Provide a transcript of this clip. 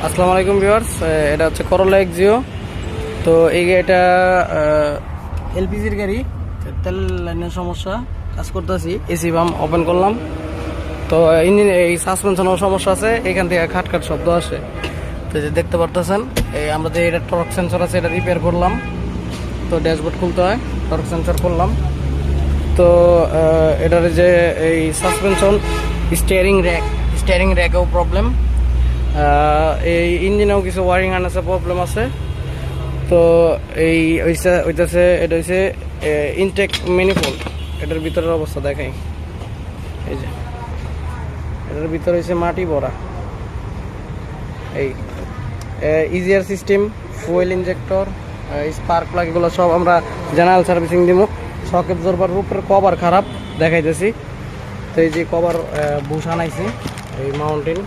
আসসালামু আলাইকুম ভিউয়ার্স, এটা হচ্ছে করোলা এক্সিও। তো এই গাড়িটা এলপিজির গাড়ি, তেল লাইনের সমস্যা, কাজ করতেছি। এসি পাম্প ওপেন করলাম, তো ইঞ্জিন এই সাসপেনশনের সমস্যা আছে, এখান থেকে খাট শব্দ আসে। তো যে দেখতে পারতেছেন, এই আমরা যে এটা টর্ক সেন্সর আছে, এটা রিপেয়ার করলাম। তো ড্যাশবোর্ড খুলতে হয়, টর্ক সেন্সর করলাম। তো এটার যে এই সাসপেনশন, স্টিয়ারিং র্যাকেও প্রবলেম, এই ইঞ্জিনেও কিছু ওয়ারিং আনাসে প্রবলেম আছে। তো এই ওইটাছে এটা হচ্ছে ইনটেক ম্যানিফোল্ড। এটার ভিতরের অবস্থা দেখাই, এই যে এটার ভিতরে হচ্ছে মাটি ভরা। এই easier system, fuel injector, spark plug, এগুলো সব আমরা জেনারেল সার্ভিসিং দিব। শক অ্যাবজর্বার উপরের কভার খারাপ দেখাইতেছি। তো এই যে কভার বুশ আনাইছি, এই মাউন্টেন